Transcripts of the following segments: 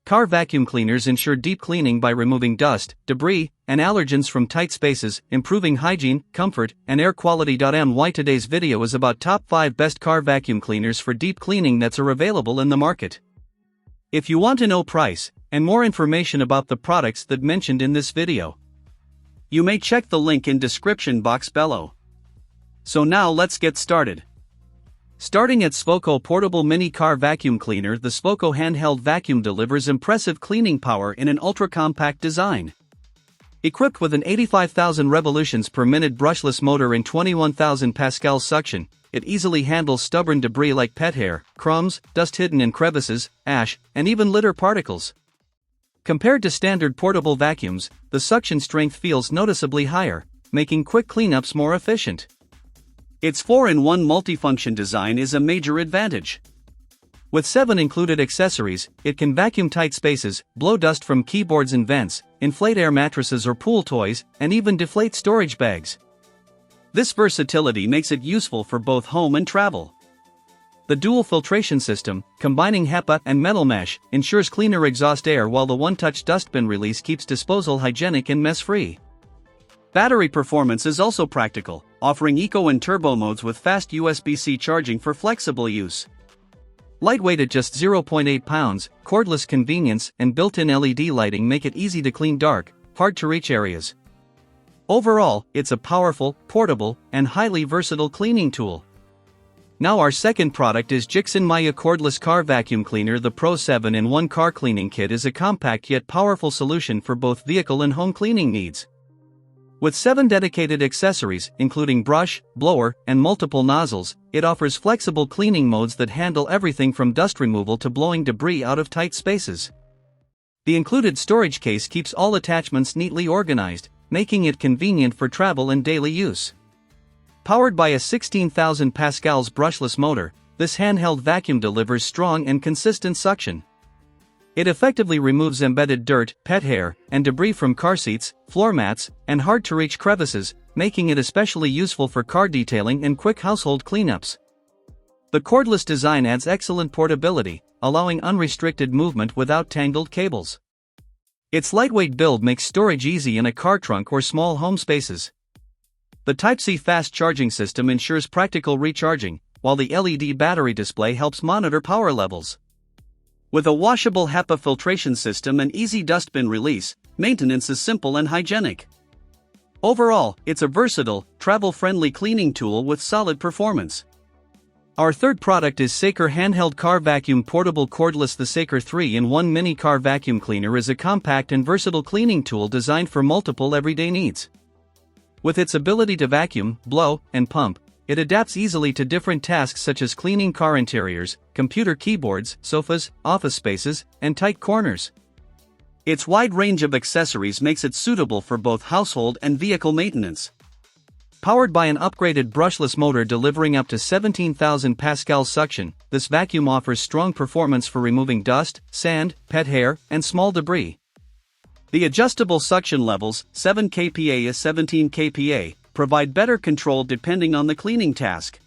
car vacuum cleaners ensure deep cleaning by removing dust, debris, and allergens from tight spaces, improving hygiene, comfort, and air quality. My today's video is about top 5 best car vacuum cleaners for deep cleaning that are available in the market. If you want to know price and more information about the products that mentioned in this video, you may check the link in description box below. So now let's get started. Starting at Svoko Portable Mini Car Vacuum Cleaner. The Svoko handheld vacuum delivers impressive cleaning power in an ultra-compact design. Equipped with an 85,000 revolutions per minute brushless motor and 21,000 pascals suction, it easily handles stubborn debris like pet hair, crumbs, dust hidden in crevices, ash, and even litter particles. Compared to standard portable vacuums, the suction strength feels noticeably higher, making quick cleanups more efficient. Its 4-in-1 multifunction design is a major advantage. With 7 included accessories, it can vacuum tight spaces, blow dust from keyboards and vents, inflate air mattresses or pool toys, and even deflate storage bags. This versatility makes it useful for both home and travel. The dual filtration system, combining HEPA and metal mesh, ensures cleaner exhaust air, while the one-touch dustbin release keeps disposal hygienic and mess-free. Battery performance is also practical, offering eco and turbo modes with fast USB-C charging for flexible use. Lightweight at just 0.8 pounds, cordless convenience and built-in LED lighting make it easy to clean dark, hard-to-reach areas. Overall, it's a powerful, portable, and highly versatile cleaning tool. Now our second product is Jixinmiyue Cordless Car Vacuum Cleaner. The Pro 7-in-1 car cleaning kit is a compact yet powerful solution for both vehicle and home cleaning needs. With 7 dedicated accessories, including brush, blower, and multiple nozzles, it offers flexible cleaning modes that handle everything from dust removal to blowing debris out of tight spaces. The included storage case keeps all attachments neatly organized, making it convenient for travel and daily use. Powered by a 16,000 pascals brushless motor, this handheld vacuum delivers strong and consistent suction. It effectively removes embedded dirt, pet hair, and debris from car seats, floor mats, and hard-to-reach crevices, making it especially useful for car detailing and quick household cleanups. The cordless design adds excellent portability, allowing unrestricted movement without tangled cables. Its lightweight build makes storage easy in a car trunk or small home spaces. The Type-C fast charging system ensures practical recharging, while the LED battery display helps monitor power levels. With a washable HEPA filtration system and easy dustbin release, maintenance is simple and hygienic. Overall, it's a versatile, travel-friendly cleaning tool with solid performance. Our third product is Svoko Handheld Car Vacuum Portable Cordless. The Svoko 3-in-1 Mini Car Vacuum Cleaner is a compact and versatile cleaning tool designed for multiple everyday needs. With its ability to vacuum, blow, and pump, it adapts easily to different tasks such as cleaning car interiors, computer keyboards, sofas, office spaces, and tight corners. Its wide range of accessories makes it suitable for both household and vehicle maintenance. Powered by an upgraded brushless motor delivering up to 17,000 pascals suction, this vacuum offers strong performance for removing dust, sand, pet hair, and small debris. The adjustable suction levels, 7 kPa to 17 kPa, provide better control depending on the cleaning task.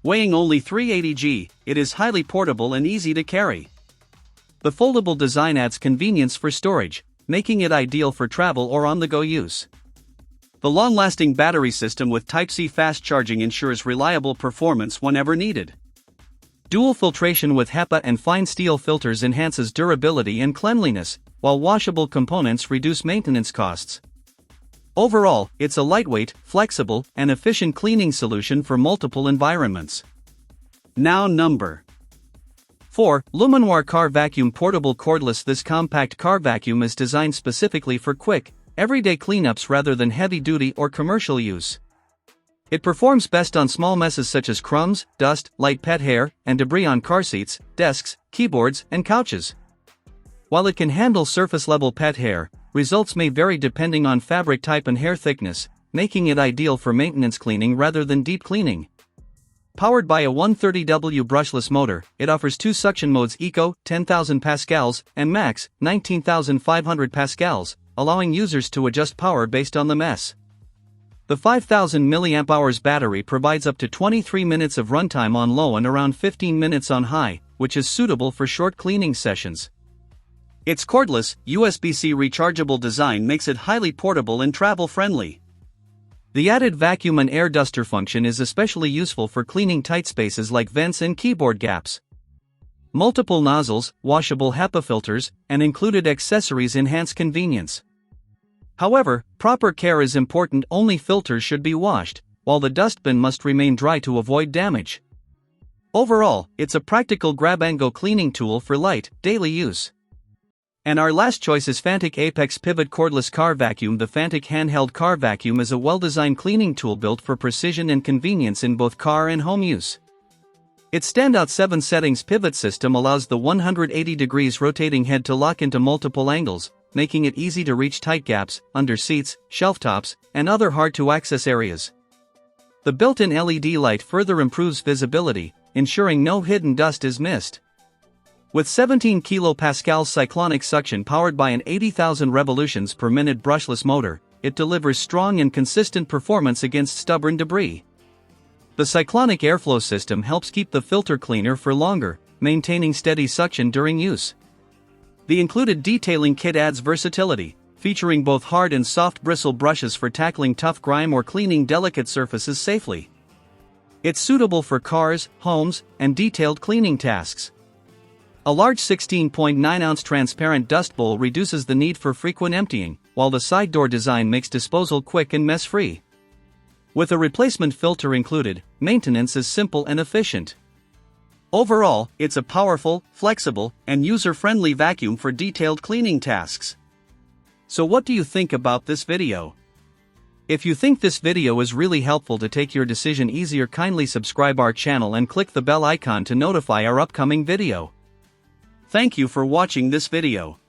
Weighing only 380 g, it is highly portable and easy to carry. The foldable design adds convenience for storage, making it ideal for travel or on-the-go use. The long-lasting battery system with Type-C fast charging ensures reliable performance whenever needed. Dual filtration with HEPA and fine steel filters enhances durability and cleanliness, while washable components reduce maintenance costs. Overall, it's a lightweight, flexible, and efficient cleaning solution for multiple environments. Now number 4. Luminoire Car Vacuum Portable Cordless. This compact car vacuum is designed specifically for quick, everyday cleanups rather than heavy-duty or commercial use. It performs best on small messes such as crumbs, dust, light pet hair, and debris on car seats, desks, keyboards, and couches. While it can handle surface-level pet hair, results may vary depending on fabric type and hair thickness, making it ideal for maintenance cleaning rather than deep cleaning. Powered by a 130W brushless motor, it offers 2 suction modes: Eco, 10,000 pascals, and Max, 19,500 pascals, allowing users to adjust power based on the mess. The 5000 mAh battery provides up to 23 minutes of runtime on low and around 15 minutes on high, which is suitable for short cleaning sessions. Its cordless, USB-C rechargeable design makes it highly portable and travel-friendly. The added vacuum and air duster function is especially useful for cleaning tight spaces like vents and keyboard gaps. Multiple nozzles, washable HEPA filters, and included accessories enhance convenience. However, proper care is important. Only filters should be washed, while the dustbin must remain dry to avoid damage. Overall, it's a practical grab-and-go cleaning tool for light, daily use. And our last choice is Fantic Apex Pivot Cordless Car Vacuum. The Fantic Handheld Car Vacuum is a well-designed cleaning tool built for precision and convenience in both car and home use. Its standout 7 settings pivot system allows the 180 degrees rotating head to lock into multiple angles, making it easy to reach tight gaps, under seats, shelf tops, and other hard-to-access areas. The built-in LED light further improves visibility, ensuring no hidden dust is missed. With 17 kPa cyclonic suction powered by an 80,000 revolutions per minute brushless motor, it delivers strong and consistent performance against stubborn debris. The cyclonic airflow system helps keep the filter cleaner for longer, maintaining steady suction during use. The included detailing kit adds versatility, featuring both hard and soft bristle brushes for tackling tough grime or cleaning delicate surfaces safely. It's suitable for cars, homes, and detailed cleaning tasks. A large 16.9-ounce transparent dust bowl reduces the need for frequent emptying, while the side door design makes disposal quick and mess-free. With a replacement filter included, maintenance is simple and efficient. Overall, it's a powerful, flexible, and user-friendly vacuum for detailed cleaning tasks. So what do you think about this video? If you think this video is really helpful to take your decision easier, kindly subscribe our channel and click the bell icon to notify our upcoming video. Thank you for watching this video.